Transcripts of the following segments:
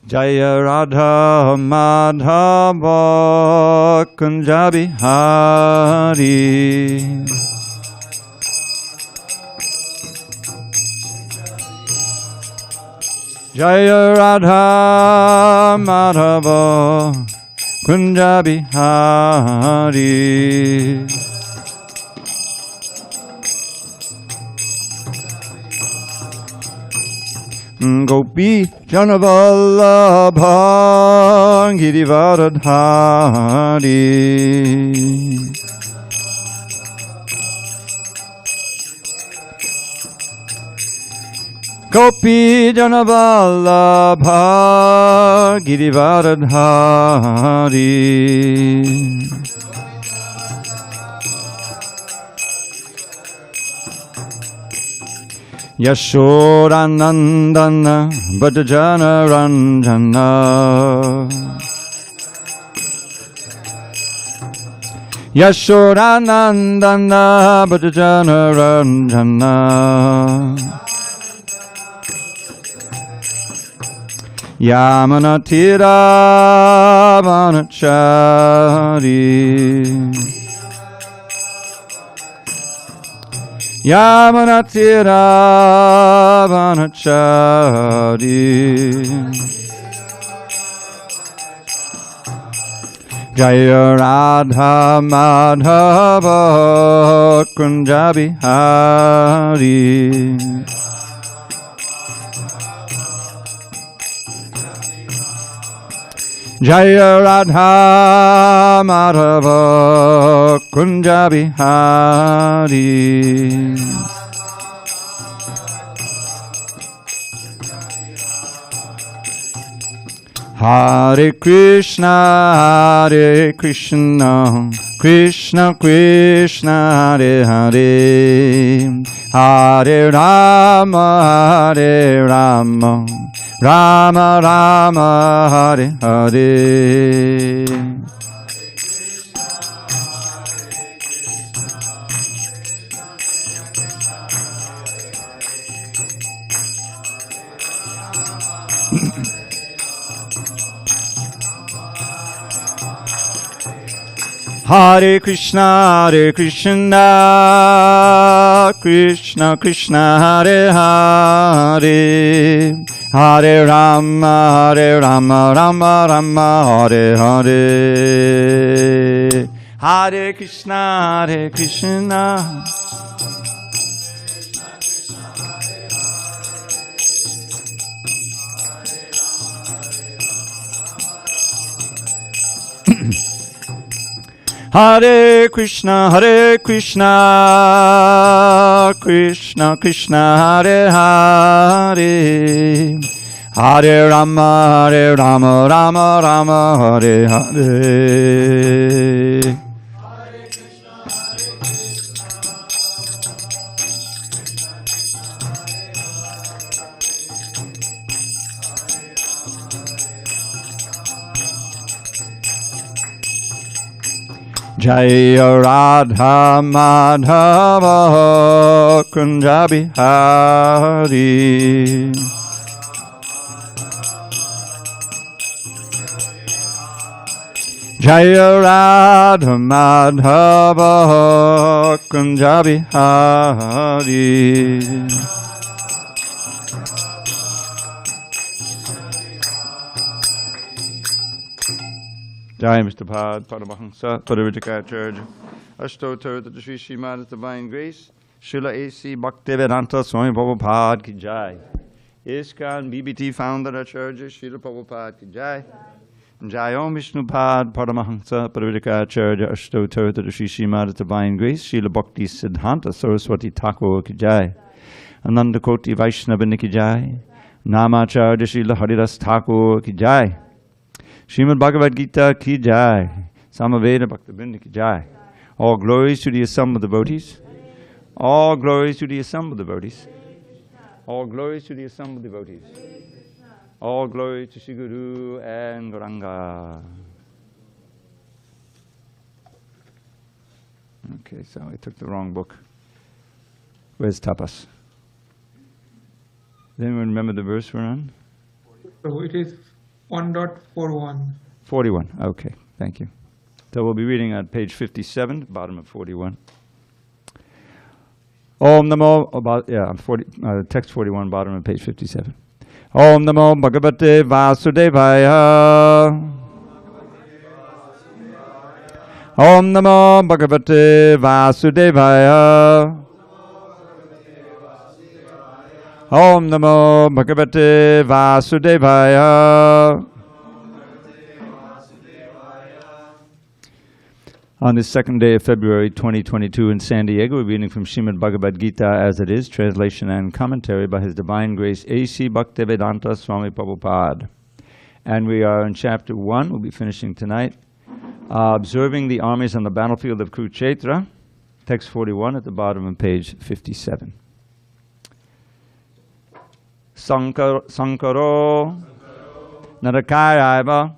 Jaya Radha Madhava Kunja Bihari. Jaya Radha Madhava Kunja Bihari. Gopi Janavallabha Girivardhari. Gopi Janavallabha Girivardhari. Yashodanandana Bhajana Ranjana. Yashodanandana Bhajana Ranjana. Yamanatira Vanachari. Yamanatira Vanachari. Jaya Radha Madhava Kunja Bihari. Jaya Radha Madhava Kunja Bihari. Hare Krishna, Hare Krishna, Krishna Krishna, Hare Hare, Hare Rama, Hare Rama, Rama Rama, Hare Hare. Hare Krishna, Hare Krishna, Krishna Krishna, Hare Hare, Hare Rama, Hare Rama, Rama Rama, Hare Hare. Hare Krishna, Hare Krishna. Hare Krishna, Hare Krishna, Krishna Krishna, Hare Hare, Hare Rama, Hare Rama, Rama Rama, Hare Hare. Jaya Radha Madhava Kunja Bihari. Jaya Radha Madhava Kunja Bihari. Jai Mr. Pad, Paramahansa, Padavitakacharya, Ashtotar, the Sri Srimad Divine Grace, Srila A.C. Bhaktivedanta Swami Prabhupada ki Jai. ISKCON BBT Founder Acharya, Srila Prabhupada ki Jai. Jai Om Vishnu Pad, Paramahansa, Padavitakacharya, Ashtotar, the Sri Srimad Divine Grace, Srila Bhakti Siddhanta Saraswati Thakur ki Jai. Ananda Koti Vaishnava ki Jai. Namacharya Srila Haridas Thakur ki Jai. Srimad Bhagavad Gita ki Jai. Samaveda Bhaktivinoda ki Jai. All glories to the assembled devotees. All glories to the assembled devotees. All glories to the assembled devotees. All glory to Sri Guru and Gauranga. Okay, so I took the wrong book. Where's tapas? Does anyone remember the verse we're on? So it is 1.41. 41, okay, thank you. So we'll be reading on page 57, bottom of 41. Om Namo, text 41, bottom of page 57. Om Namo Bhagavate Vasudevaya. Om Namo Bhagavate Vasudevaya. Om Namo Bhagavate Vasudevaya. On this second day of February 2022 in San Diego, we're reading from Srimad Bhagavad Gita as it is, translation and commentary by His Divine Grace HG Dravida Swami Prabhupada. And we are in chapter 1, we'll be finishing tonight, observing the armies on the battlefield of Kuruksetra, text 41 at the bottom of page 57. Sankaro Narakayaiva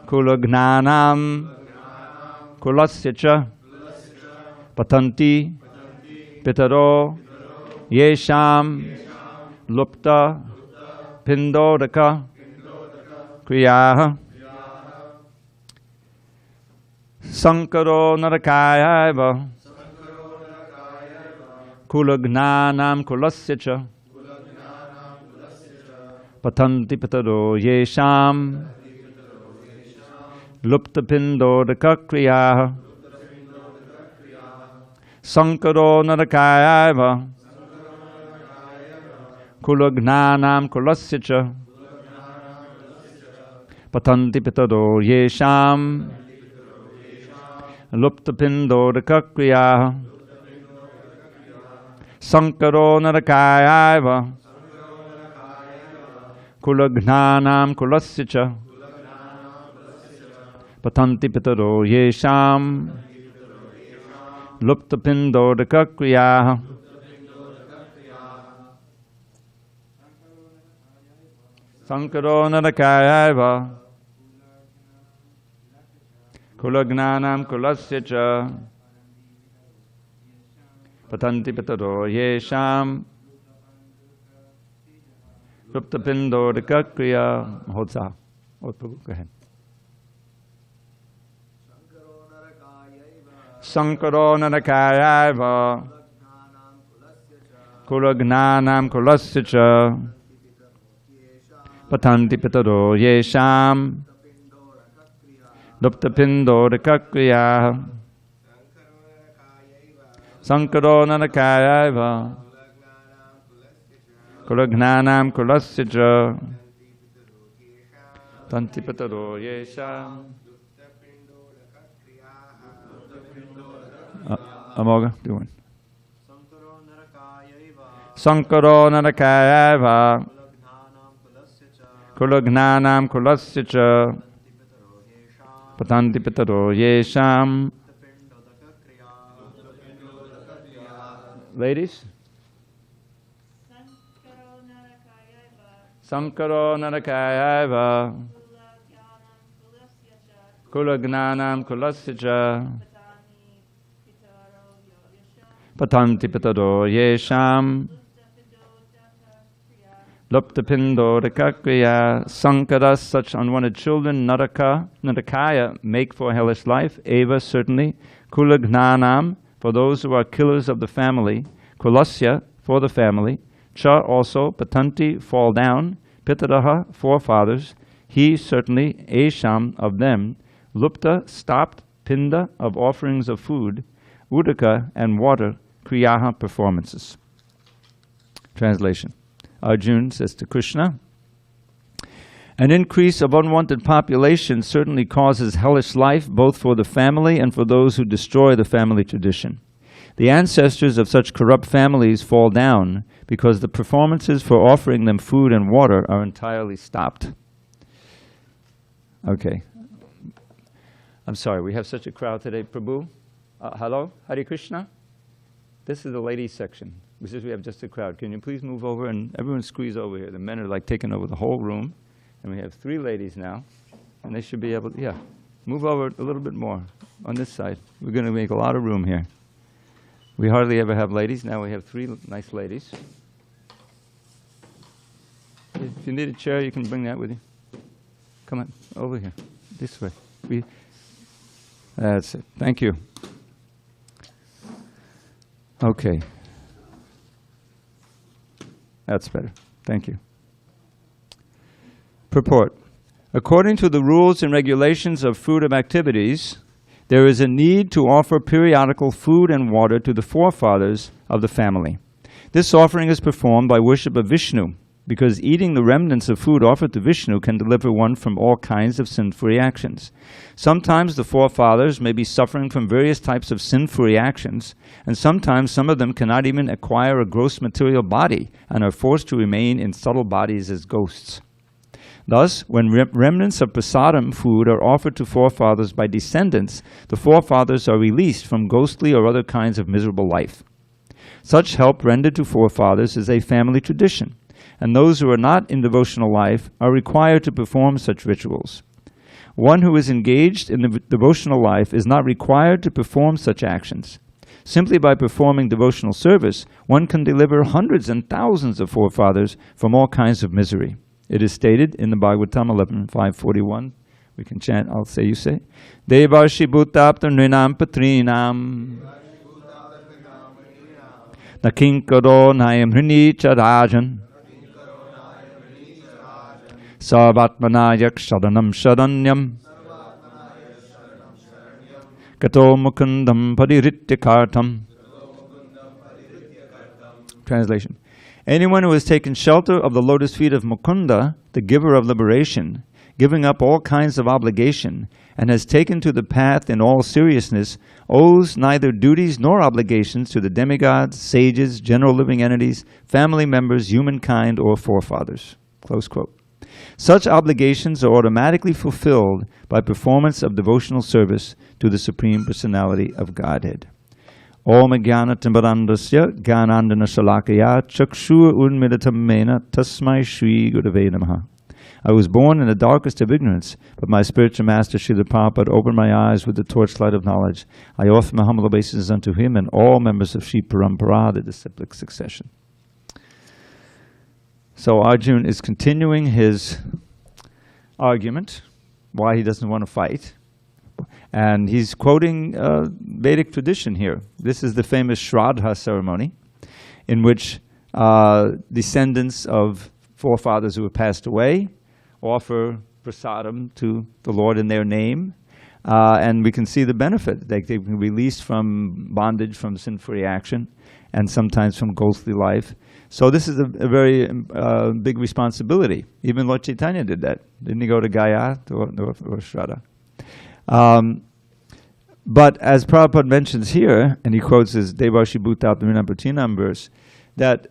Kulagnanam Kulasya Patanti Pitaro Yesham Lupta Pindodaka Kriyaha Sankaro Narakayaiva Kulagnanam Kulasya Patanti Pitaro Yesham Lupta Pindodaka Kriyaha Sankaro Narakayaiva Kulagnanam Kulasya Patanti Pitaro Yesham Lupta Pindodaka Kriyaha Sankaro Narakayaiva Kulagnanam Kulasya Patanti Pitaro Yesham Lupta Pindodaka Kriyaha Sankaro Narakayaiva Kulagnanam Kulasya Patanti Pitaro Yesham Lupta Pindodaka Kriyaha. Mahodsa. Go ahead. Sankaro Narakayaiva Kulagnanam Kulasya Patanti Pitaro Yesham Lupta Pindodaka Kriyaha Sankaro Narakayaiva Kulagnanam Kulasya Patanti Pitaro Yesham. Amoga, do one. Sankaro Narakayaiva Kulagnanam Kulasya Patanti Pitaro Yesham. Ladies? Sankaro Narakayaiva Kulagnanam Kulasya Patanti Pitaro Yesham Lupta Pindodaka Kriya. Sankara, such unwanted children, Narakaya, make for hellish life, Eva, certainly, Kulagnanam, for those who are killers of the family, Kulasya, for the family, Cha, also, Patanti, fall down, Pitaraha, forefathers, he, certainly, Esham, of them, Lupta, stopped, Pinda, of offerings of food, Udaka, and water, Kriyaha, performances. Translation. Arjuna says to Krishna, an increase of unwanted population certainly causes hellish life both for the family and for those who destroy the family tradition. The ancestors of such corrupt families fall down because the performances for offering them food and water are entirely stopped. Okay. I'm sorry, we have such a crowd today, Prabhu. Hello, Hare Krishna. This is the ladies section. Since we have just a crowd, can you please move over and everyone squeeze over here? The men are like taking over the whole room. And we have 3 ladies now. And they should be able to, move over a little bit more on this side. We're going to make a lot of room here. We hardly ever have ladies. Now we have 3 nice ladies. If you need a chair, you can bring that with you. Come on, over here. This way. That's it. Thank you. Okay. That's better. Thank you. Purport. According to the rules and regulations of freedom activities, there is a need to offer periodical food and water to the forefathers of the family. This offering is performed by worship of Vishnu, because eating the remnants of food offered to Vishnu can deliver one from all kinds of sinful reactions. Sometimes the forefathers may be suffering from various types of sinful reactions, and sometimes some of them cannot even acquire a gross material body and are forced to remain in subtle bodies as ghosts. Thus, when remnants of prasadam food are offered to forefathers by descendants, the forefathers are released from ghostly or other kinds of miserable life. Such help rendered to forefathers is a family tradition, and those who are not in devotional life are required to perform such rituals. One who is engaged in the devotional life is not required to perform such actions. Simply by performing devotional service, one can deliver hundreds and thousands of forefathers from all kinds of misery. It is stated in the Bhagavatam 11.541. We can chant, I'll say, you say. Devarshi bhutapta nrinam patrinam nakinkaro nayam hrini charajan sarvatmanayak sharanam sharanyam kato mukundam paririthyakartam. Translation. Anyone who has taken shelter of the lotus feet of Mukunda, the giver of liberation, giving up all kinds of obligation, and has taken to the path in all seriousness, owes neither duties nor obligations to the demigods, sages, general living entities, family members, humankind, or forefathers. Close quote. Such obligations are automatically fulfilled by performance of devotional service to the Supreme Personality of Godhead. Om Jnana Timbarandasya Jnanandana Shalakaya Chakshur Unmilitam Mena Tasmai Shri Gurave Namaha. I was born in the darkest of ignorance, but my spiritual master Srila Prabhupada opened my eyes with the torchlight of knowledge. I offer my humble obeisances unto him and all members of Sri Parampara, the disciplic succession. So Arjuna is continuing his argument, why he doesn't want to fight. And he's quoting Vedic tradition here. This is the famous Shraddha ceremony, in which descendants of forefathers who have passed away offer prasadam to the Lord in their name. And we can see the benefit. They can be released from bondage, from sinful reaction, and sometimes from ghostly life. So this is a very big responsibility. Even Lord Chaitanya did that. Didn't he go to Gaya or Shraddha? But as Prabhupada mentions here, and he quotes his Devarshi Bhuta Pratinam verse, that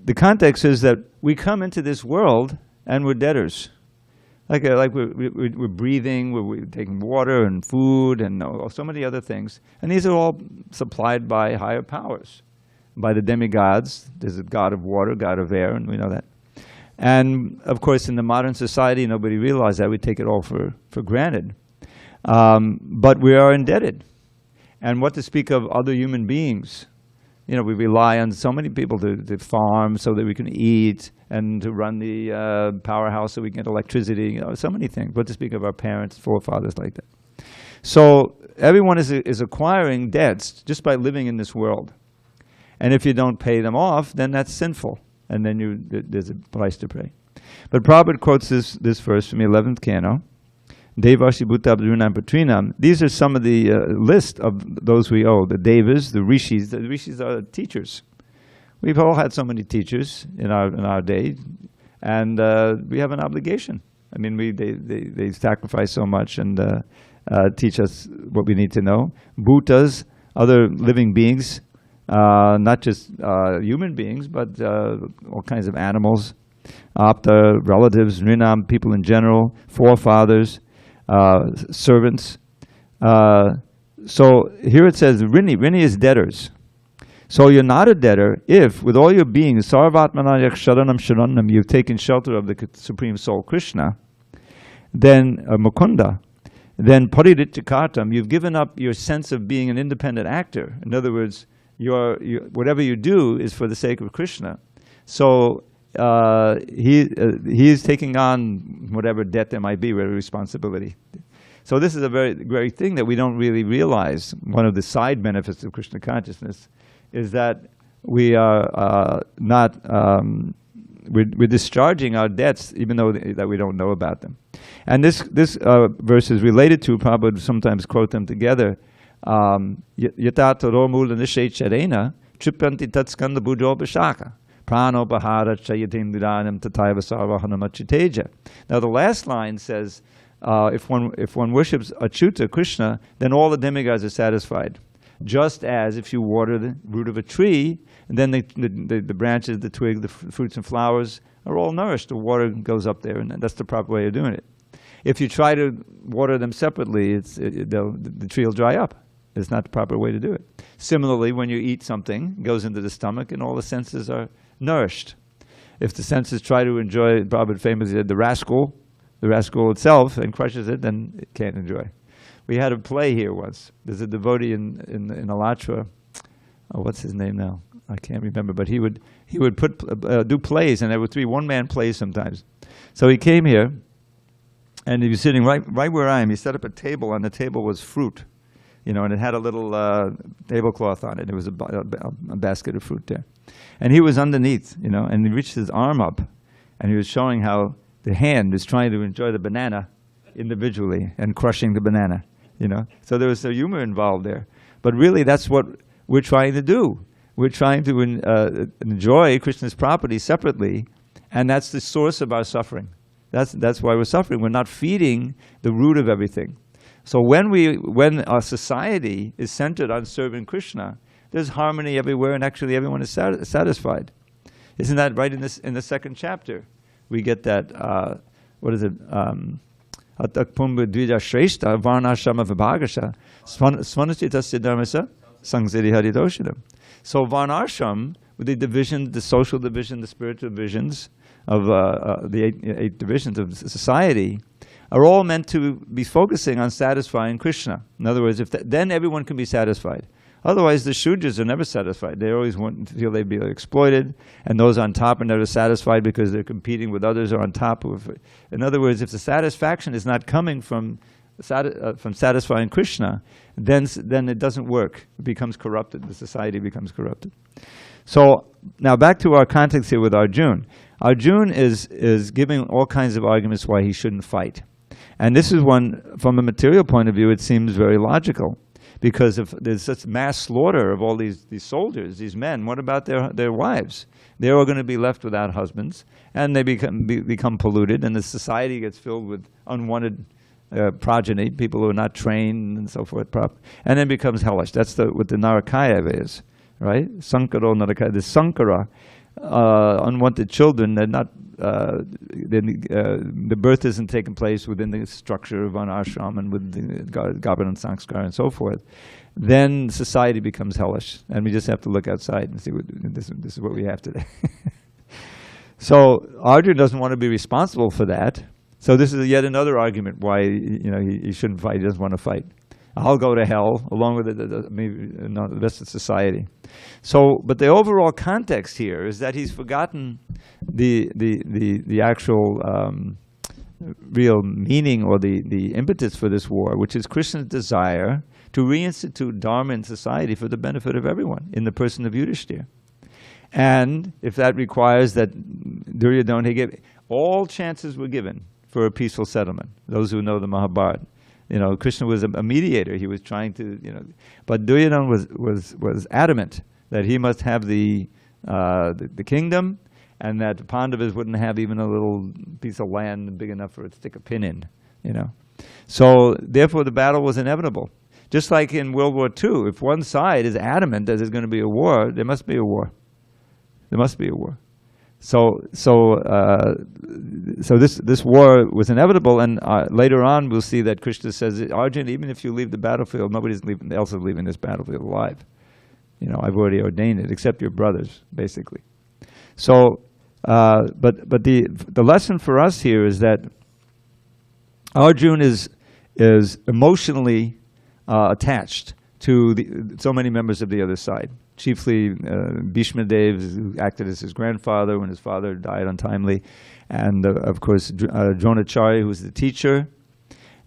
the context is that we come into this world and we're debtors. Like we're breathing, we're taking water and food and so many other things. And these are all supplied by higher powers, by the demigods. There's a god of water, god of air, and we know that. And of course, in the modern society, nobody realized that. We take it all for granted. But we are indebted. And what to speak of other human beings? You know, we rely on so many people to farm so that we can eat, and to run the powerhouse so we can get electricity, so many things. What to speak of our parents, forefathers like that. So everyone is acquiring debts just by living in this world. And if you don't pay them off, then that's sinful. And then there's a price to pay. But Prabhupada quotes this verse from the 11th canto. Devarshi Bhuta Abdurunam Patrinam. These are some of the list of those we owe. The Devas, the Rishis. The Rishis are teachers. We've all had so many teachers in our day, and we have an obligation. I mean, they sacrifice so much and teach us what we need to know. Bhutas, other living beings, not just human beings, but all kinds of animals. Apta, relatives, Rinam, people in general, forefathers, servants. So here it says Rini. Rini is debtors. So you're not a debtor if, with all your being, Sarvatmanayak Sharanam Sharanam, you've taken shelter of the Supreme Soul Krishna, then Mukunda, then Paridityakartam, you've given up your sense of being an independent actor. In other words, whatever you do is for the sake of Krishna. So he is taking on whatever debt there might be, whatever responsibility. So this is a very great thing that we don't really realize. One of the side benefits of Krishna consciousness is that we are we're discharging our debts, even though that we don't know about them. And this verse is related to, Prabhupada sometimes quote them together. Yata taro mula nishecharena tripanti tatskanda bujo bashaka prano bahara chayatim nidanam tataiva sarvahanamachiteja. Now the last line says, if one worships Achyuta, Krishna, then all the demigods are satisfied. Just as if you water the root of a tree, and then the branches, the twig, the fruits and flowers are all nourished. The water goes up there, and that's the proper way of doing it. If you try to water them separately, the tree will dry up. It's not the proper way to do it. Similarly, when you eat something, it goes into the stomach, and all the senses are nourished. If the senses try to enjoy, Prabhupada famously said, the rascal itself, and crushes it, then it can't enjoy. We had a play here once. There's a devotee in Alatra. Oh, what's his name now? I can't remember. But he would do plays, and there were 3 one-man plays sometimes. So he came here, and he was sitting right where I am. He set up a table. On the table was fruit, and it had a little tablecloth on it. There was a basket of fruit there, and he was underneath, and he reached his arm up, and he was showing how the hand is trying to enjoy the banana individually and crushing the banana. So there was some humor involved there. But really, that's what we're trying to do. We're trying to enjoy Krishna's property separately, and that's the source of our suffering. That's why we're suffering. We're not feeding the root of everything. So when our society is centered on serving Krishna, there's harmony everywhere, and actually everyone is satisfied. Isn't that right in the second chapter? We get that, what is it? Atakpumba dvija shreshta varnashrama vibhagasha svanasitasya dharmasa sangziri haridoshinam. So varnashram, with the social division, the spiritual divisions of the eight divisions of society, are all meant to be focusing on satisfying Krishna. In other words, then everyone can be satisfied. Otherwise, the Shudras are never satisfied. They always feel they'd be exploited, and those on top are never satisfied because they're competing with others who are on top of it. In other words, if the satisfaction is not coming from satisfying Krishna, then it doesn't work. It becomes corrupted. The society becomes corrupted. So now back to our context here with Arjuna. Arjuna is giving all kinds of arguments why he shouldn't fight. And this is one, from a material point of view, it seems very logical. Because if there's such mass slaughter of all these soldiers, these men, what about their wives? They're all going to be left without husbands, and they become polluted, and the society gets filled with unwanted progeny, people who are not trained and so forth, and then becomes hellish. That's what the Narakaya is, right? Sankaro Narakaya. The Sankara, unwanted children, they're not. The birth isn't taking place within the structure of an ashram and with the governance sanskar and so forth. Then society becomes hellish, and we just have to look outside and see this is what we have today. So Arjuna doesn't want to be responsible for that. So this is yet another argument why he shouldn't fight. He doesn't want to fight. I'll go to hell along with the rest of society. So, but the overall context here is that he's forgotten the actual real meaning or the impetus for this war, which is Krishna's desire to reinstitute Dharma in society for the benefit of everyone in the person of Yudhishthira. And if that requires that Duryodhana, all chances were given for a peaceful settlement. Those who know the Mahabharata. Krishna was a mediator. He was trying to, but Duryodhana was adamant that he must have the kingdom, and that the Pandavas wouldn't have even a little piece of land big enough for it to stick a pin in, So therefore, the battle was inevitable. Just like in World War II, if one side is adamant that there's going to be a war, there must be a war. There must be a war. So this war was inevitable, and later on we'll see that Krishna says, Arjuna, even if you leave the battlefield, nobody else is leaving this battlefield alive. I've already ordained it, except your brothers, basically. So, but the lesson for us here is that Arjuna is emotionally attached to so many members of the other side. chiefly Bhishma Dev, who acted as his grandfather when his father died untimely, and of course Dronacharya, who was the teacher,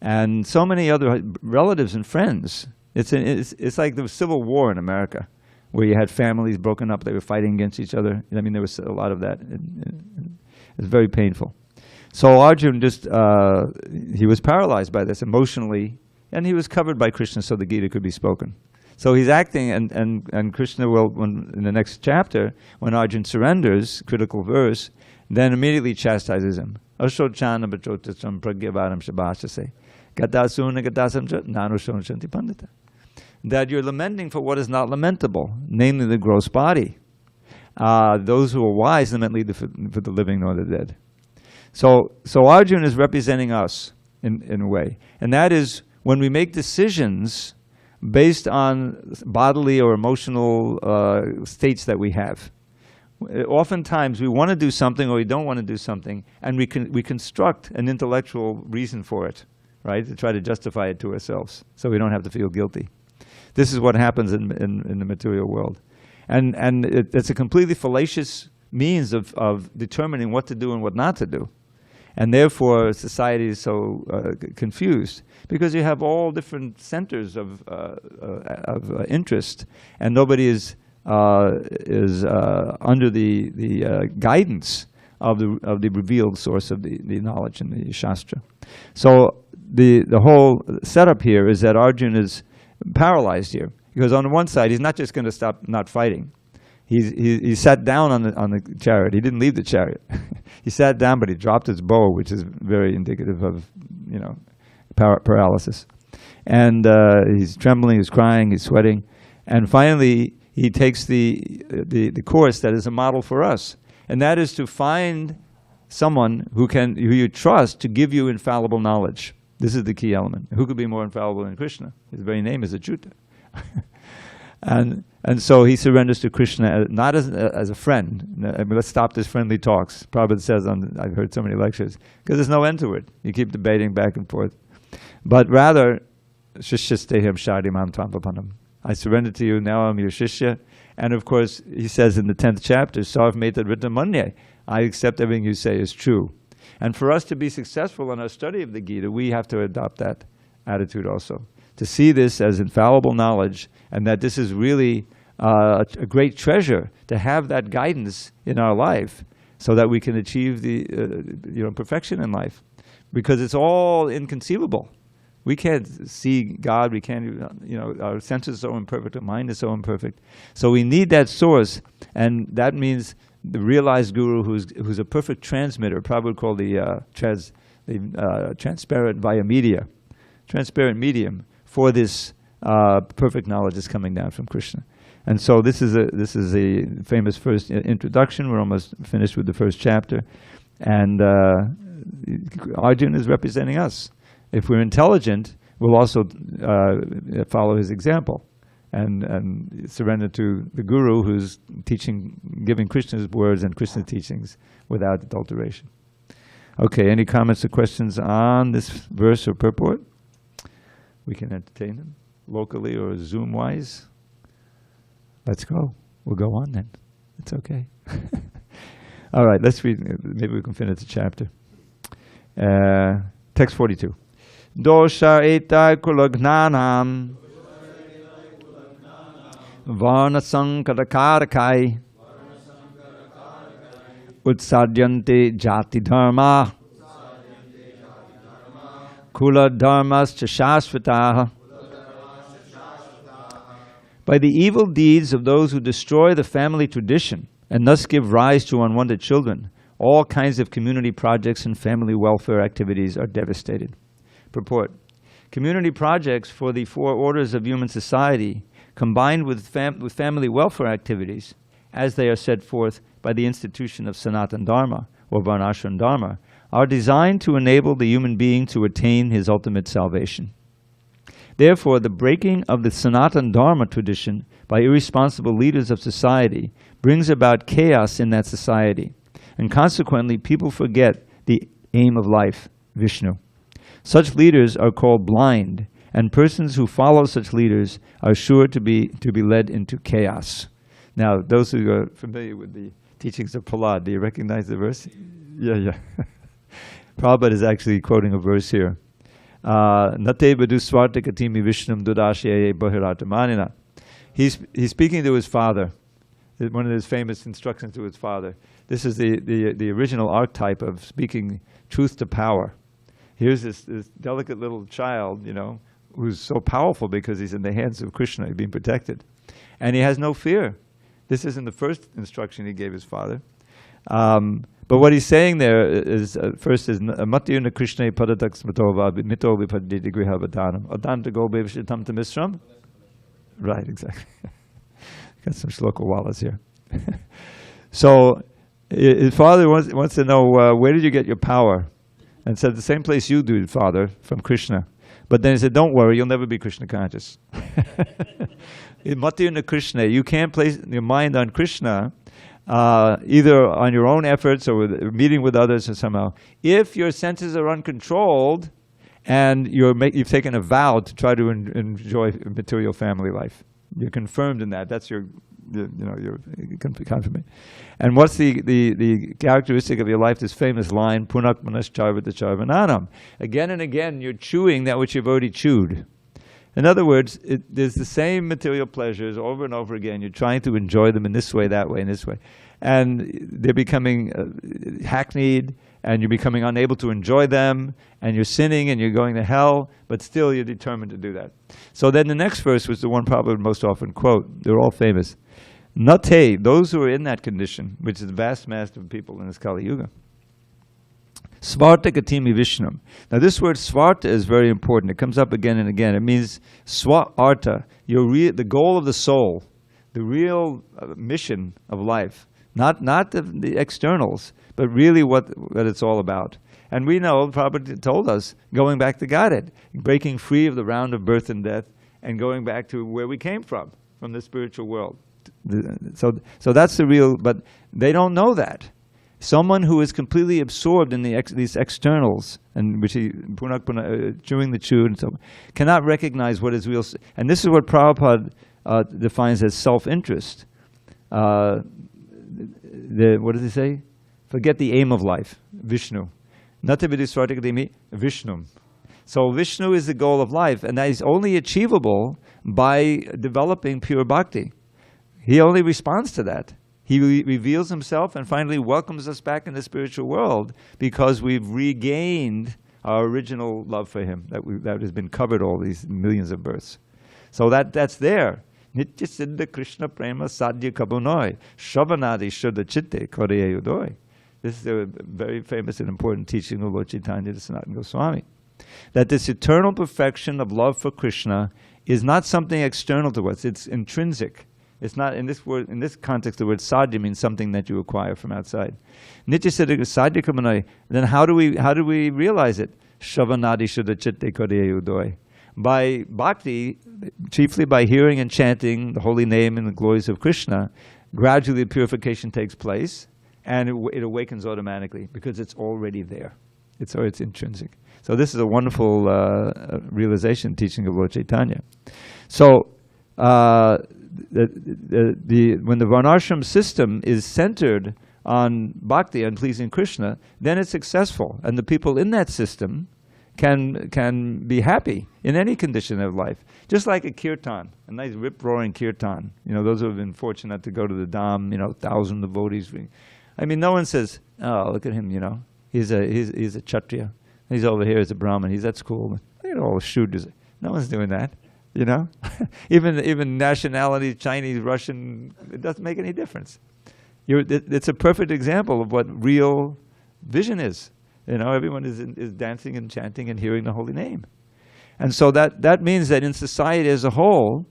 and so many other relatives and friends. It's like the Civil War in America, where you had families broken up, they were fighting against each other. I mean, there was a lot of that. It's very painful. So Arjuna he was paralyzed by this emotionally, and he was covered by Krishna so the Gita could be spoken. So he's acting, and Krishna will, in the next chapter, when Arjuna surrenders, critical verse, then immediately chastises him. Ashocana bachotasam pragyavaram shabashase. Gatasuna gatasam nanushonshanti pandita. That you're lamenting for what is not lamentable, namely the gross body. Those who are wise lament neither for the living nor the dead. So Arjuna is representing us in a way. And that is when we make decisions based on bodily or emotional states that we have. Oftentimes we want to do something or we don't want to do something, and we construct an intellectual reason for it, right? To try to justify it to ourselves so we don't have to feel guilty. This is what happens in the material world. And it's a completely fallacious means of determining what to do and what not to do. And therefore, society is so confused, because you have all different centers of interest, and nobody is under the guidance of the revealed source of the knowledge in the Shastra. So the whole setup here is that Arjuna is paralyzed here, because on the one side he's not just going to stop not fighting. He sat down on the chariot. He didn't leave the chariot. He sat down, but he dropped his bow, which is very indicative of paralysis. And he's trembling, he's crying, he's sweating, and finally he takes the course that is a model for us, and that is to find someone who you trust to give you infallible knowledge. This is the key element. Who could be more infallible than Krishna? His very name is Achyuta. And so he surrenders to Krishna, not as a friend. I mean, let's stop this friendly talks. Prabhupada says, I've heard so many lectures, because there's no end to it. You keep debating back and forth. But rather, Shishya Shadimam Tampapanam. I surrender to you, now I'm your Shishya. And of course, he says in the 10th chapter, Sarv Meta Rita Manye, I accept everything you say is true. And for us to be successful in our study of the Gita, we have to adopt that attitude also. To see this as infallible knowledge, and that this is really a great treasure to have that guidance in our life, so that we can achieve the perfection in life, because it's all inconceivable. We can't see God. We can't. Our senses are so imperfect. Our mind is so imperfect. So we need that source, and that means the realized guru, who's a perfect transmitter. Prabhupada would call the transparent medium for this perfect knowledge that's coming down from Krishna. And so this is a famous first introduction. We're almost finished with the first chapter, and Arjuna is representing us. If we're intelligent, we'll also follow his example and surrender to the guru, who's giving Krishna's words and Krishna's teachings without adulteration. Okay, any comments or questions on this verse or purport? We can entertain them locally or Zoom-wise. Let's go. We'll go on then. It's okay. All right, let's read. Maybe we can finish the chapter. Text 42. Dosha etai kulagnanam varna sankarakarai utsadyante jati dharma kula dharmas chashasvataha. By the evil deeds of those who destroy the family tradition and thus give rise to unwanted children, all kinds of community projects and family welfare activities are devastated. Purport. Community projects for the four orders of human society, combined with family welfare activities, as they are set forth by the institution of Sanatana Dharma, or Varnashram Dharma, are designed to enable the human being to attain his ultimate salvation. Therefore, the breaking of the Sanatana Dharma tradition by irresponsible leaders of society brings about chaos in that society, and consequently people forget the aim of life, Vishnu. Such leaders are called blind, and persons who follow such leaders are sure to be led into chaos. Now, those who are familiar with the teachings of Prahlad, do you recognize the verse? Yeah. Prabhupada is actually quoting a verse here. Nate vadu swartakatimi vishnum dudashyaye bahiratamanina. He's speaking to his father. One of his famous instructions to his father. This is the original archetype of speaking truth to power. Here's this delicate little child, who's so powerful because he's in the hands of Krishna, he's being protected. And he has no fear. This isn't the first instruction he gave his father. But what he's saying there is, first is, Matiyuna Krishna padatax matova mito vipaditi grihavadhanam. Adanta go bevshitam tamishram. Right, exactly. Got some shloka wallas here. So his father wants to know, where did you get your power? And said, the same place you do, Father, from Krishna. But then he said, don't worry, you'll never be Krishna conscious. Matiyuna Krishna, you can't place your mind on Krishna, either on your own efforts or meeting with others or somehow. If your senses are uncontrolled and you've taken a vow to try to enjoy material family life, you're confirmed in that. That's your confirmation. And what's the characteristic of your life? This famous line, Punak manas charvata charvananam. Again and again, you're chewing that which you've already chewed. In other words, there's the same material pleasures over and over again. You're trying to enjoy them in this way, that way, and this way. And they're becoming hackneyed, and you're becoming unable to enjoy them, and you're sinning, and you're going to hell, but still you're determined to do that. So then the next verse was the one Prabhupada would most often quote. They're all famous. Nate, those who are in that condition, which is the vast mass of people in this Kali Yuga. Svarta Gatimi Vishnam. Now this word svarta is very important. It comes up again and again. It means swa-arta, the goal of the soul, the real mission of life. Not the externals, but really what it's all about. And we know, Prabhupada told us, going back to Godhead, breaking free of the round of birth and death, and going back to where we came from the spiritual world. So that's the real, but they don't know that. Someone who is completely absorbed in these externals, and which chewing the chew, and so cannot recognize what is real. And this is what Prabhupada defines as self-interest. What does he say? Forget the aim of life, Vishnu. Vishnu. So Vishnu is the goal of life, and that is only achievable by developing pure bhakti. He only responds to that. He reveals himself and finally welcomes us back in the spiritual world because we've regained our original love for him that has been covered all these millions of births. So that's there. Nitya siddha Krishna prema sadhya kabunoi shavanadi shuddha chitte koreya udoi. This is a very famous and important teaching of Lord Chaitanya Sanatana Goswami. That this eternal perfection of love for Krishna is not something external to us, it's intrinsic. It's not, in this context, the word sadhya means something that you acquire from outside. Nitya siddha sadhya kabunoi. Then how do we realize it? Shavanadi shuddha chitte koreya udoi. By bhakti, chiefly by hearing and chanting the holy name and the glories of Krishna, gradually the purification takes place, and it awakens automatically because it's already there. It's intrinsic. So this is a wonderful realization, teaching of Lord Chaitanya. So when the varnashram system is centered on bhakti and pleasing Krishna, then it's successful, and the people in that system can be happy in any condition of life. Just like a kirtan, a nice rip-roaring kirtan. Those who have been fortunate to go to the Dham, 1,000 devotees. I mean, no one says, oh, look at him, he's a Kshatriya. He's over here as a Brahmin. That's cool. Look at all the Shudras. No one's doing that, Even nationality, Chinese, Russian, it doesn't make any difference. It's a perfect example of what real vision is. Everyone is dancing and chanting and hearing the holy name. And so that means that in society as a whole,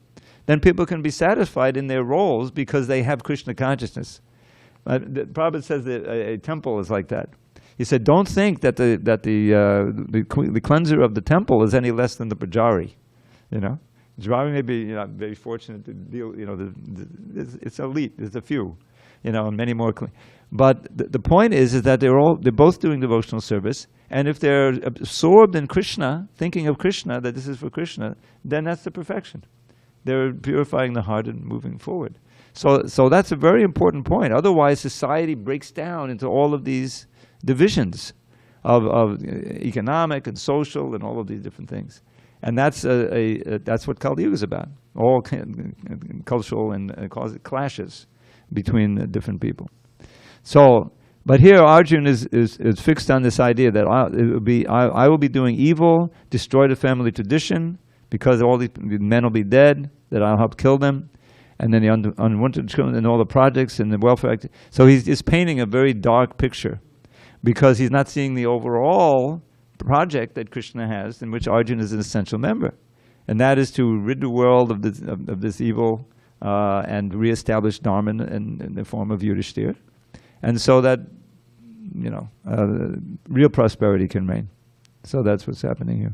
then people can be satisfied in their roles because they have Krishna consciousness. Prabhupada says that a temple is like that. He said, don't think that the cleanser of the temple is any less than the pujari. Jwari may be very fortunate to deal, it's elite, there's a few, and many more. But the point is that they're both doing devotional service, and if they're absorbed in Krishna, thinking of Krishna, that this is for Krishna, then that's the perfection. They're purifying the heart and moving forward. So that's a very important point. Otherwise, society breaks down into all of these divisions of economic and social and all of these different things. And that's that's what Kali Yuga is about. All cultural and clashes between different people. So, but here Arjuna is fixed on this idea that I will be doing evil, destroy the family tradition, because all these men will be dead, that I'll help kill them, and then the unwanted children and all the projects and the welfare act. So he's painting a very dark picture, because he's not seeing the overall project that Krishna has, in which Arjuna is an essential member, and that is to rid the world of this evil and reestablish Dharma in the form of Yudhishthira, and so that real prosperity can reign. So that's what's happening here.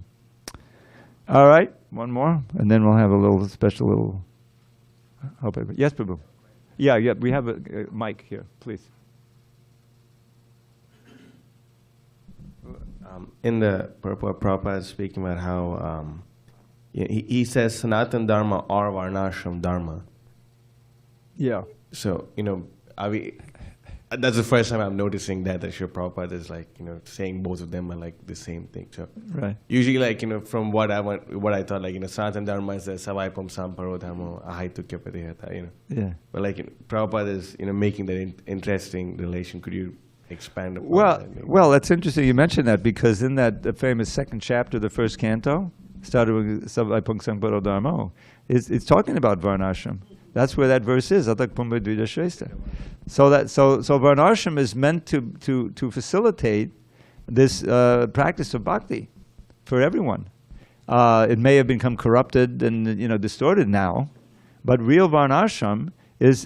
All right, one more, and then we'll have a little special little. Yes, Prabhu. Yeah, we have a mic here, please. In the purport, Prabhupada is speaking about how he says Sanatana Dharma or Varnashram Dharma. Yeah. So, that's the first time I'm noticing that Srila Prabhupada is saying both of them are like the same thing. So right. Usually from what I thought, Sanatana Dharma is the Savaipam Samparo Dharma Ahaitukya Padihata, Yeah. But Prabhupada is making that interesting relation. Could you expand upon that? Well, that's interesting you mentioned that, because in that famous second chapter of the first canto, started with Savaipam Samparo Dharma, it's talking about Varnashram. That's where that verse is. Atak Pumbha Dvija Shrestha. So Varnashram is meant to facilitate this practice of bhakti for everyone. It may have become corrupted and distorted now, but real Varnashram is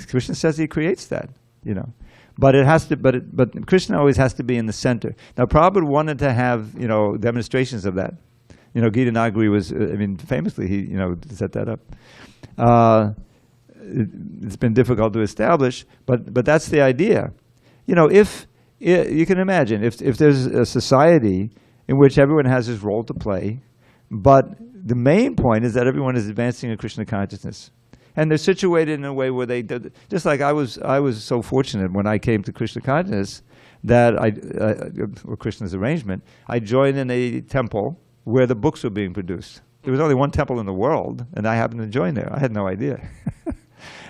Krishna says he creates that. But it has to. But Krishna always has to be in the center. Now Prabhupada wanted to have demonstrations of that. Gita Nagari was famously he set that up. It's been difficult to establish, but that's the idea. If you can imagine if there's a society in which everyone has his role to play, but the main point is that everyone is advancing a Krishna consciousness, and they're situated in a way where they just like I was so fortunate when I came to Krishna consciousness that or Krishna's arrangement, I joined in a temple where the books were being produced. There was only one temple in the world, and I happened to join there. I had no idea.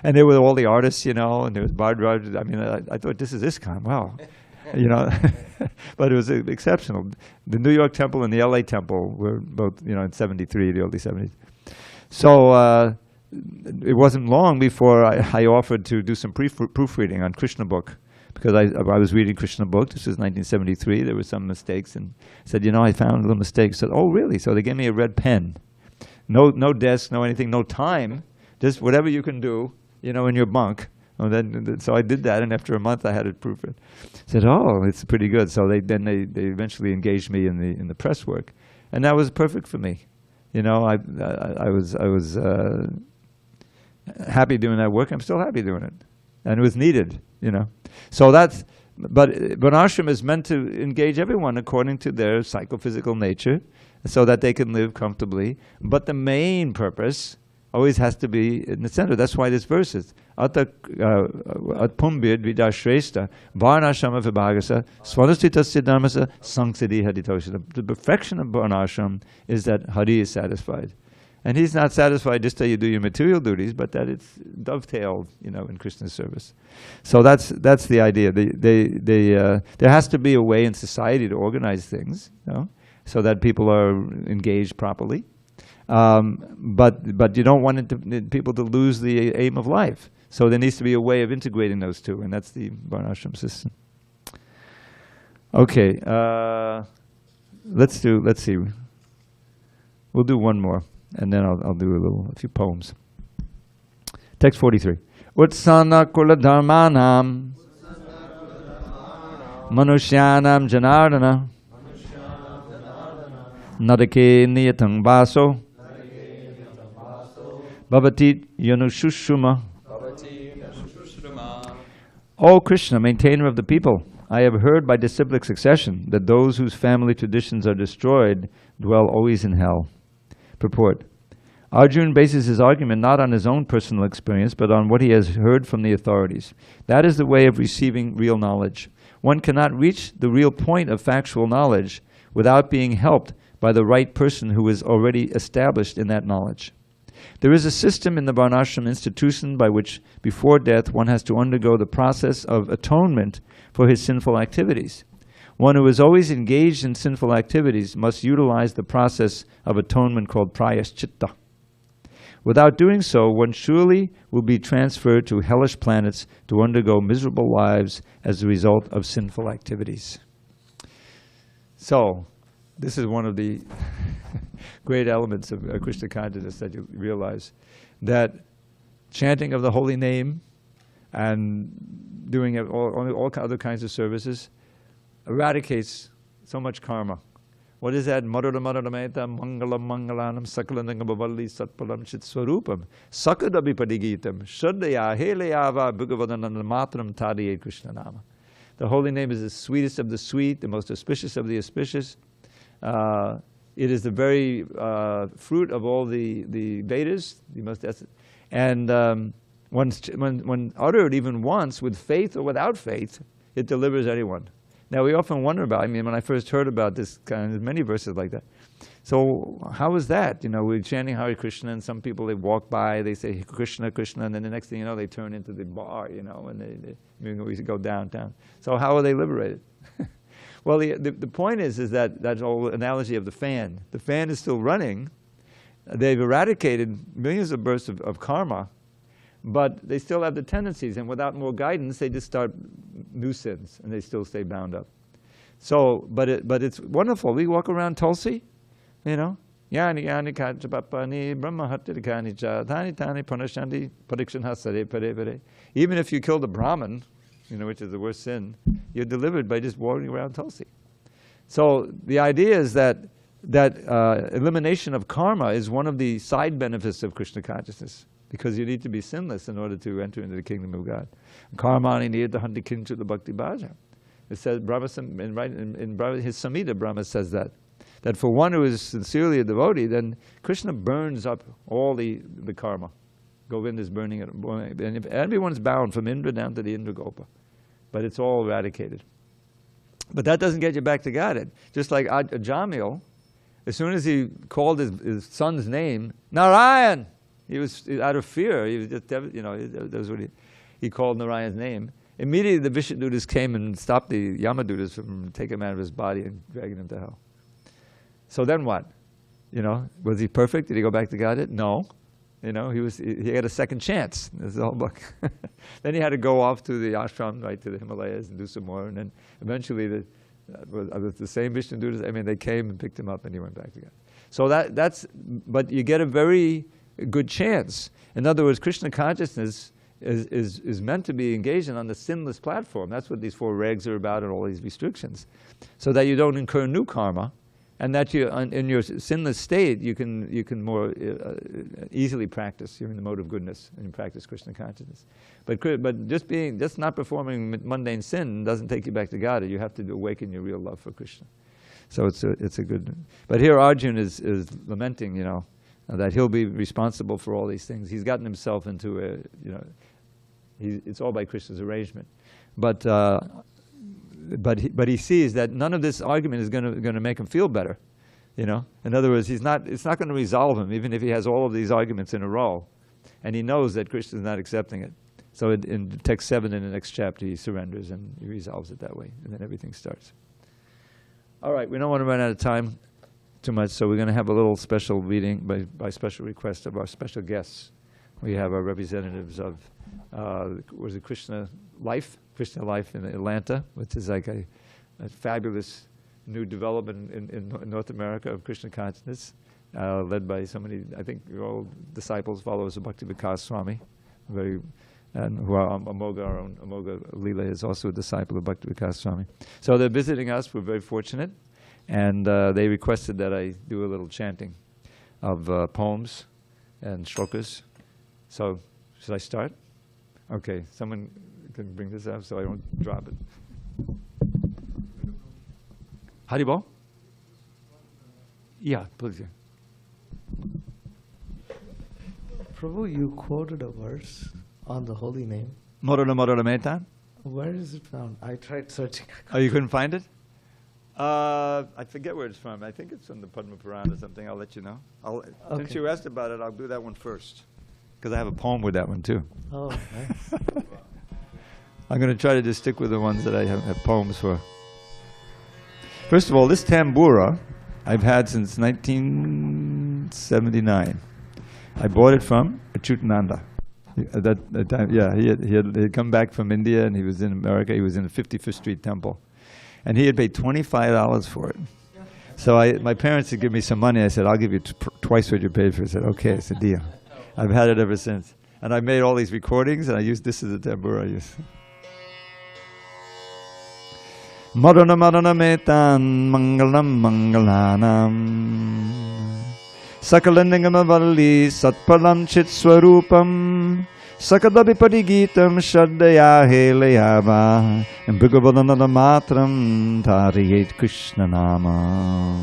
And there were all the artists, and there was Bhardraj. I thought, this is ISKCON, wow. But it was exceptional. The New York temple and the LA temple were both, in 73, the early 70s. So it wasn't long before I offered to do some proofreading on Krishna book, because I was reading Krishna book. This was 1973. There were some mistakes, and said, I found a little mistake. Said, oh, really? So they gave me a red pen. No desk, no anything, no time. Just whatever you can do, in your bunk. And so I did that, and after a month I had it proofread. Said, oh, it's pretty good. So they eventually engaged me in the press work, and that was perfect for me. I was happy doing that work. I'm still happy doing it, and it was needed. So but Varnashram is meant to engage everyone according to their psychophysical nature, so that they can live comfortably. But the main purpose always has to be in the center. That's why this verse is Atak Pumbir Dvija Shrestha Varnashrama Vibhagasa Svanasitasya Dharmasa Sangsidi Haditoshita. The perfection of Varnashram is that Hari is satisfied. And he's not satisfied just till you do your material duties, but that it's dovetailed, in Krishna's service. So that's the idea. There has to be a way in society to organize things, so that people are engaged properly. But you don't want people to lose the aim of life. So there needs to be a way of integrating those two, and that's the Varnashram system. Okay, let's see. We'll do one more. And then I'll do a few poems. Text 43. Utsana kula dharmanam manushyanam janardana nadake niyatang vaso bhavati yanushushuma. O Krishna, maintainer of the people, I have heard by disciplic succession that those whose family traditions are destroyed dwell always in hell. Purport. Arjuna bases his argument not on his own personal experience, but on what he has heard from the authorities. That is the way of receiving real knowledge. One cannot reach the real point of factual knowledge without being helped by the right person who is already established in that knowledge. There is a system in the Varnashram institution by which, before death, one has to undergo the process of atonement for his sinful activities. One who is always engaged in sinful activities must utilize the process of atonement called prayaschitta. Without doing so, one surely will be transferred to hellish planets to undergo miserable lives as a result of sinful activities. So, this is one of the great elements of Krishna consciousness that you realize, that chanting of the holy name and doing all other kinds of services eradicates so much karma. What is that? Madhura madhurameta mangalam mangalanam sakalananga bavalli satpalam chit swarupam sakadabi padigitam shraddhaya helayava bhagavadananda matram tadiye Krishna nama. The holy name is the sweetest of the sweet, the most auspicious of the auspicious. It is the very fruit of all the Vedas, and when uttered even once with faith or without faith, it delivers anyone. Now we often wonder about, when I first heard about this there's many verses like that. So how is that? We're chanting Hare Krishna, and some people, they walk by, they say Krishna, Krishna, and then the next thing you know, they turn into the bar, and we used to go downtown. So how are they liberated? Well, the point is that that's all analogy of the fan. The fan is still running. They've eradicated millions of births of karma, but they still have the tendencies, and without more guidance, they just start new sins, and they still stay bound up. So, but it's wonderful. We walk around Tulsi, Yani yani kachapapani brahmahattirikani cha tani tani panashanti parikshanhasare pare pare. Even if you killed a Brahmin, which is the worst sin, you're delivered by just walking around Tulsi. So the idea is that elimination of karma is one of the side benefits of Krishna consciousness, because you need to be sinless in order to enter into the kingdom of God. Karmani niyatahanti kinchu the bhakti bhaja. It says, in his Samhita, Brahma says that for one who is sincerely a devotee, then Krishna burns up all the karma. Govinda is burning it. And if everyone's bound from Indra down to the Indragopa, but it's all eradicated. But that doesn't get you back to Godhead. Just like Jamil, as soon as he called his son's name, Narayan, he was out of fear. He was just, that was what he called Narayan's name. Immediately the Vishadutas came and stopped the Yamadutas from taking him out of his body and dragging him to hell. So then what? Was he perfect? Did he go back to Godhead? No. He had a second chance. This is the whole book. Then he had to go off to the ashram, right, to the Himalayas, and do some more. And then eventually the same Vishnudutas, they came and picked him up, and he went back to God. So but you get a very good chance. In other words, Krishna consciousness is meant to be engaged on the sinless platform. That's what these 4 regs are about, and all these restrictions, so that you don't incur new karma, and that you, in your sinless state, you can more easily practice. You're in the mode of goodness, and you practice Krishna consciousness. But just not performing mundane sin doesn't take you back to God. You have to awaken your real love for Krishna. So it's a good. But here Arjuna is lamenting, that he'll be responsible for all these things. He's gotten himself into it's all by Krishna's arrangement. But he sees that none of this argument is going to make him feel better. In other words, it's not going to resolve him, even if he has all of these arguments in a row. And he knows that Krishna is not accepting it. So in text 7 in the next chapter, he surrenders and he resolves it that way. And then everything starts. All right, we don't want to run out of time too much, so we're going to have a little special reading by special request of our special guests. We have our representatives of Krishna Life in Atlanta, which is like a fabulous new development in North America of Krishna consciousness, led by so many, I think all disciples, followers of Bhakti Vikas Swami, and who are Amoga, our own Amoga Leela is also a disciple of Bhakti Vikas Swami. So they're visiting us, we're very fortunate, and they requested that I do a little chanting of poems and shlokas. So, should I start? Okay, someone can bring this up so I don't drop it. Haribol? Yeah, please. Prabhu, you quoted a verse on the holy name. Morala Morala Metan. Where is it found? I tried searching. Oh, you couldn't find it? I forget where it's from. I think it's from the Padma Purana or something. I'll let you know. Since you asked about it, I'll do that one first. Because I have a poem with that one too. Oh, nice. I'm going to try to just stick with the ones that I have poems for. First of all, this tambura I've had since 1979. I bought it from Achutananda. At that time, yeah, he had come back from India and he was in America. He was in the 55th Street Temple. And he had paid $25 for it. So my parents had given me some money. I said, I'll give you twice what you paid for it. I said, okay, it's a deal. I've had it ever since. And I made all these recordings and I used this as a tambura I use. Marana Marana Metan Mangalam Mangalanam Sakalandingamavalli Satpalam Chit Swarupam Sakadabipadigitam Shraddaya Helayava and Bhagavadanada Matram Tariyet Krishna Nama.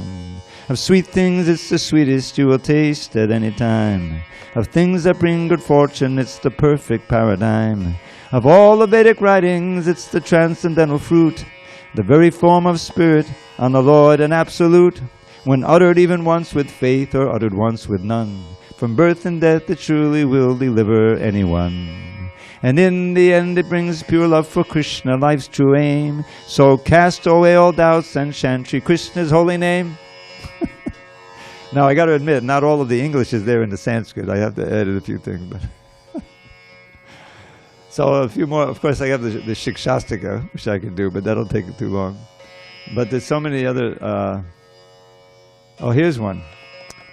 Of sweet things it's the sweetest you will taste at any time. Of things that bring good fortune it's the perfect paradigm. Of all the Vedic writings it's the transcendental fruit, the very form of spirit, unalloyed and absolute, when uttered even once with faith or uttered once with none. From birth and death it truly will deliver anyone. And in the end it brings pure love for Krishna, life's true aim. So cast away all doubts and chant Shri Krishna's holy name. Now I got to admit, not all of the English is there in the Sanskrit. I have to edit a few things. But so a few more. Of course, I have the Shikshastika, which I can do, but that'll take too long. But there's so many other. Oh, here's one.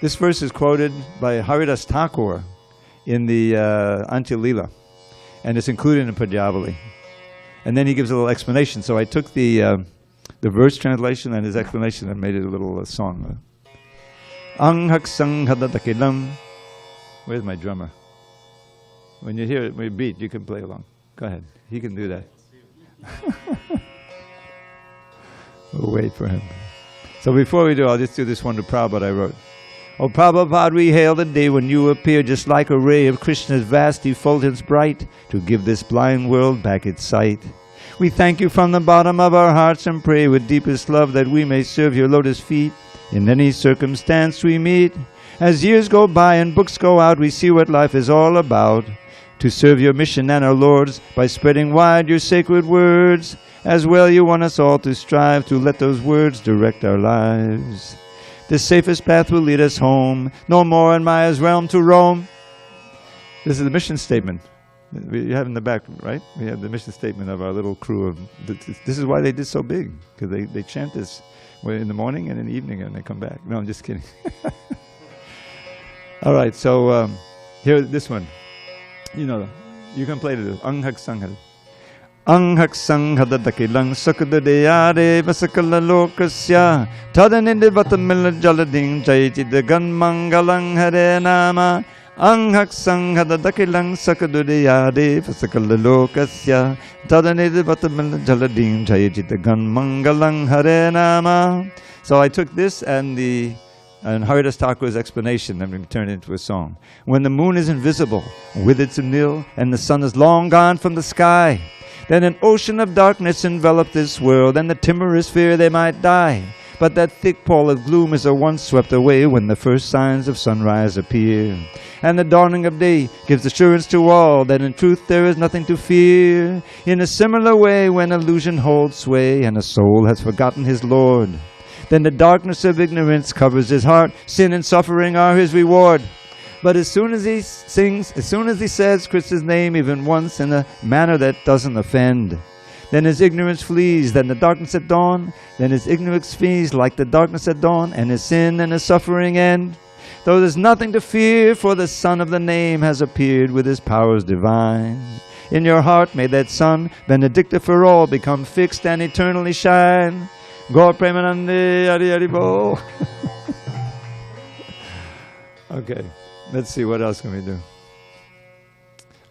This verse is quoted by Haridas Thakur in the Antya-lila, and it's included in Pajavali. And then he gives a little explanation. So I took the verse translation and his explanation and made it a little song. Anghak Sanghadatakilam. Where's my drummer? When you hear it, when you beat, you can play along. Go ahead. He can do that. We'll wait for him. So before we do, I'll just do this one to Prabhupada I wrote. O Prabhupada, we hail the day when you appear just like a ray of Krishna's vast effulgence bright to give this blind world back its sight. We thank you from the bottom of our hearts and pray with deepest love that we may serve your lotus feet in any circumstance we meet. As years go by and books go out, we see what life is all about. To serve your mission and our Lord's by spreading wide your sacred words. As well you want us all to strive to let those words direct our lives. The safest path will lead us home, no more in Maya's realm to roam. This is the mission statement. You have in the back, right? We have the mission statement of our little crew of. This is why they did so big, because they chant this in the morning and in the evening, and they come back. No, I'm just kidding. All right, so here, this one. You know, you can play this. Anghak Sanghad. Anghak Sanghadatakilang Sakadadeyare Vasakala Lokasya Tadanidvatamila Jalading Jayitidagan Mangalang Hare Nama. Anghak Sanghadatakilang Sakadadeyare Vasakala Lokasya Tadanidvatamila Jalading Jayitidagan Mangalang Hare Nama. So I took this and Haridas Thakur's explanation and we turned it into a song. When the moon is invisible, with its nil, and the sun is long gone from the sky, then an ocean of darkness enveloped this world, and the timorous fear they might die. But that thick pall of gloom is at once swept away when the first signs of sunrise appear. And the dawning of day gives assurance to all that in truth there is nothing to fear. In a similar way, when illusion holds sway and a soul has forgotten his Lord, then the darkness of ignorance covers his heart. Sin and suffering are his reward. But as soon as he sings, as soon as he says Krishna's name even once in a manner that doesn't offend, then his ignorance flees, then the darkness at dawn, then his ignorance flees like the darkness at dawn, and his sin and his suffering end. Though there's nothing to fear, for the Son of the name has appeared with his powers divine. In your heart may that sun, benedictive for all, become fixed and eternally shine. Gaur Premanande Hari Hari Bo. Okay, let's see, what else can we do?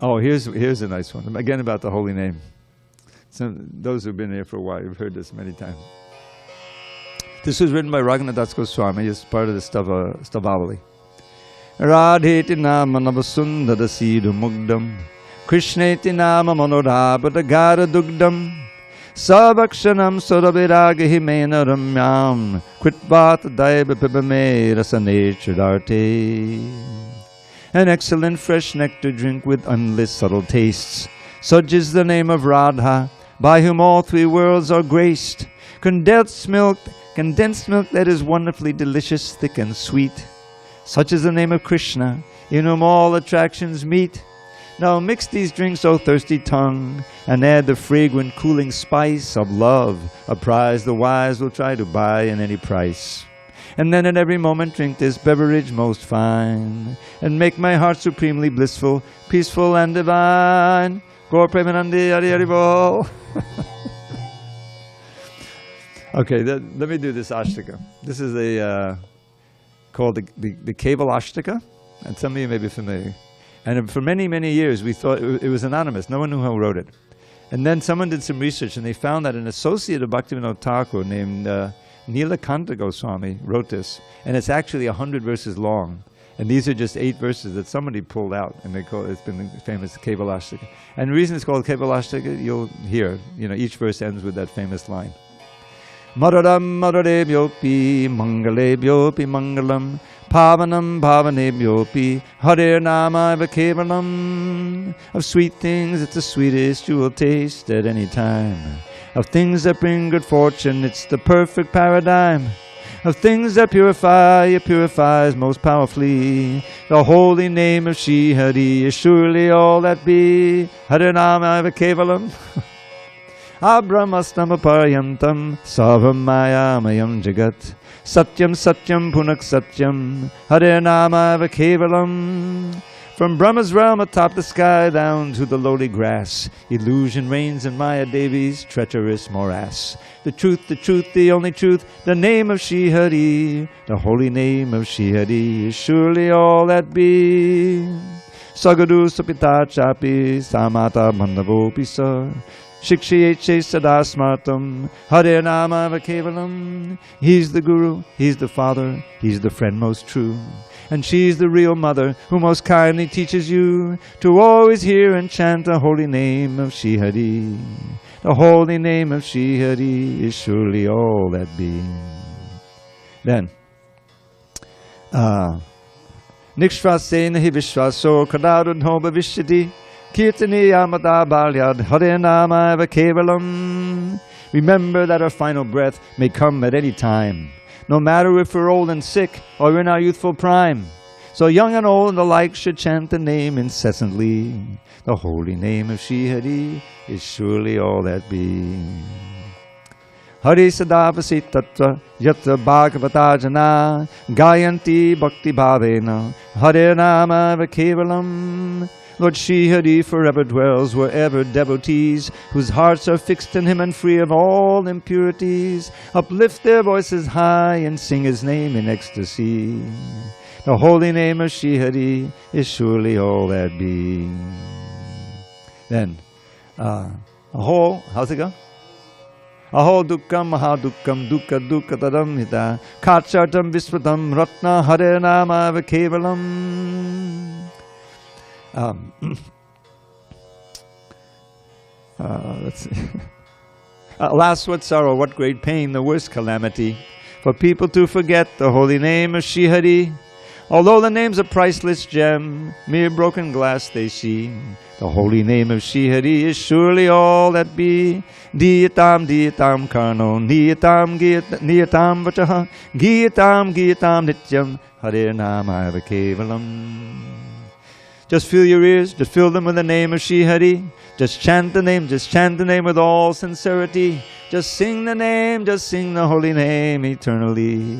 Oh, here's a nice one. Again about the holy name. Those who've been here for a while, you've heard this many times. This was written by Raghunath Das Goswami as part of the Stavavali. Radheti nama navasundara siddhu mugdam Krishneti nama manorabhata gara dugdam Savakshanam suraviragahi mena ramyam Kritvat daiva pibame rasane chidarte. An excellent fresh nectar drink with endless subtle tastes. Such is the name of Radha, by whom all three worlds are graced. Condensed milk that is wonderfully delicious, thick and sweet. Such is the name of Krishna, in whom all attractions meet. Now mix these drinks, O thirsty tongue, and add the fragrant cooling spice of love, a prize the wise will try to buy in any price. And then at every moment drink this beverage most fine, and make my heart supremely blissful, peaceful and divine. Gaur Premanandi Hari Hari Bol. Okay, let me do this Ashtaka. This is called the Keval Ashtaka, and some of you may be familiar. And for many, many years we thought it was anonymous. No one knew who wrote it. And then someone did some research and they found that an associate of Bhaktivinoda Thakur named Nilakanta Goswami wrote this. And it's actually 100 verses long. And these are just 8 verses that somebody pulled out, and it's been famous Keval Ashtaka. And the reason it's called Keval Ashtaka, you'll hear, each verse ends with that famous line. Madaram madarebhyopi mangalebhyopi mangalam pavanam pavanebhyopi Hare nama eva kevalam. Of sweet things it's the sweetest you will taste at any time. Of things that bring good fortune it's the perfect paradigm. Of things that purify, it purifies most powerfully. The holy name of Shri Hari is surely all that be. Hare nama eva kevalam. Abrahmastam aparyantam sarvam mayamayam jagat Satyam satyam punak satyam Hare nama eva kevalam. From Brahma's realm atop the sky down to the lowly grass, illusion reigns in Maya Devi's treacherous morass. The truth, the only truth, the name of Shri Hari, the holy name of Shri Hari is surely all that be. Sagadu sapita chapi samata bandhavopi sa Shikshayetche sada smartam Hare nama eva kevalam. He's the Guru, he's the Father, he's the friend most true. And she's the real mother who most kindly teaches you to always hear and chant the holy name of Shri Hari. The holy name of Shri Hari is surely all that be. Then, Nikshvasena hi vishvaso kadadudho bhavishyati Kirtani amata balyad Hare nama eva kevalam. Remember that our final breath may come at any time, no matter if we're old and sick or in our youthful prime. So young and old and the like should chant the name incessantly. The holy name of Shri Hari is surely all that be. Hari sadavasi tattva yatra bhagavata jana gayanti bhakti bhavena Hare nama eva kevalam. Lord Shri Hari forever dwells wherever devotees whose hearts are fixed in Him and free of all impurities uplift their voices high and sing His name in ecstasy. The holy name of Shri Hari is surely all that be. Then, aho, how's it go? Aho dukkam mahadukkam dukkha dukkatadam hita kachartam visvatam ratna Hare nama eva kevalam. Let's see. Alas, what sorrow, what great pain, the worst calamity, for people to forget the holy name of Shri Hari. Although the name's a priceless gem, mere broken glass they see, the holy name of Shri Hari is surely all that be. Diyatam diyatam karno, niyatam niyatam vachaha, giyatam giyatam nityam, Hare nama eva kevalam. Just fill your ears, just fill them with the name of Shri Hari. Just chant the name with all sincerity. Just sing the name, just sing the holy name eternally.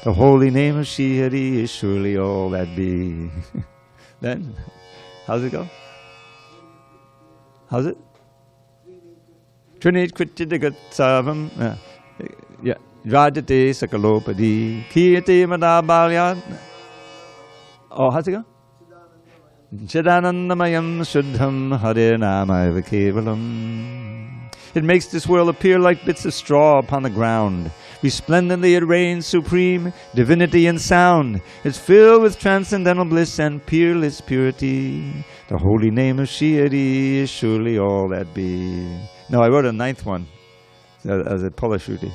The holy name of Shri Hari is surely all that be. Then, how's it go? How's it? Trinit Kritya Savam. Yeah. Rajate Sakalopadi. Kiyate Madabalyad. Oh, how's it go? Chidanandamayam Shuddham Hare Nama eva kevalam. It makes this world appear like bits of straw upon the ground. Resplendently it reigns supreme, divinity and sound. It's filled with transcendental bliss and peerless purity. The holy name of Shri Hari is surely all that be. No, I wrote a ninth one as a Palashruti.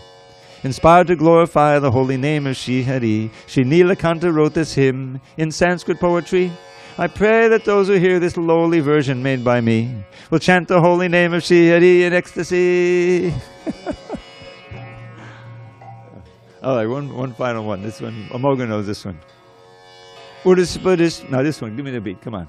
Inspired to glorify the holy name of Shri Hari, Shri Nilakanta wrote this hymn in Sanskrit poetry. I pray that those who hear this lowly version made by me will chant the holy name of Shri Hari in ecstasy. All right, one final one. This one, Amoga knows this one. Now this one, give me the beat, come on.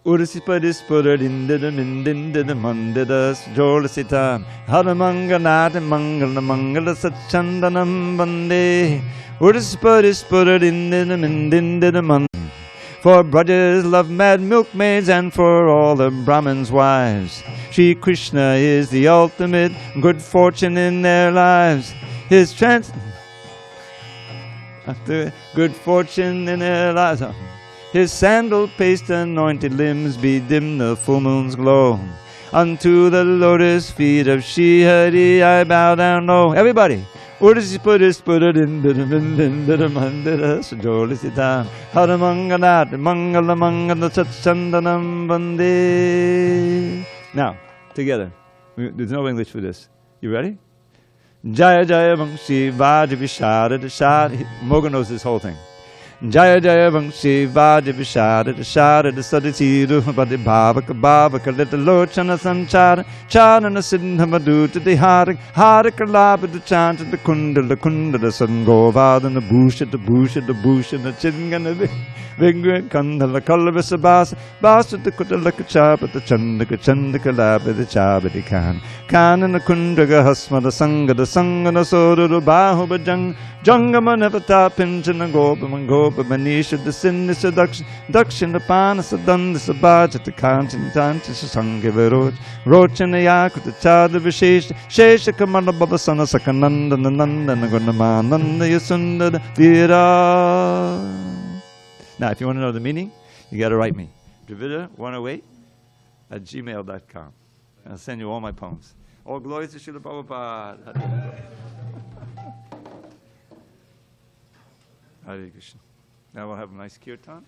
Urisipadispuradindidamindindidamandida jolasita Haramanganata mangala mangala satchandanam bande Urisipadispuradindidamindindidamand. For brothers love mad milkmaids and for all the Brahmins' wives. Shri Krishna is the ultimate good fortune in their lives. His good fortune in their lives. His sandal paste anointed limbs bedim the full moon's glow. Unto the lotus feet of Shri Hari I bow down low. Everybody. Now, together. There's no English for this. You ready? Jaya Jaya Vangshi Vajavishara Dashara. Moga knows this whole thing. Jaya Jaya Vangshi Vajavishara Dashara Sadisidu Badi Bhavaka Bhavaka Little Lochana Sanchara Charana Siddhamadu the Harakalapa the chant the Kunda the Sun Govad and the Busha the Chingana Vigre Kandala Kalavasabas Basa the Kutalakachapa the Chandaka the Chabadi Kan and the Kundaga Hasma the Sanga the Soda the Bahubajang Jangamanavata Pinchana Gopa Manisha the Sin the seduction Duction the Panas the Dun the Sabaja the Kanchan Tancha Sangaviroj Rochan the Yak the Chad the Vishesh Shesha Kamana Baba Sana Sakananda Nanda Nagunamananda Yasunda Vira. Now, if you want to know the meaning, you got to write me. Dravida108@gmail.com. I'll send you all my poems. All glories to Srila Prabhupada. Hare Krishna. Now we'll have a nice kirtan.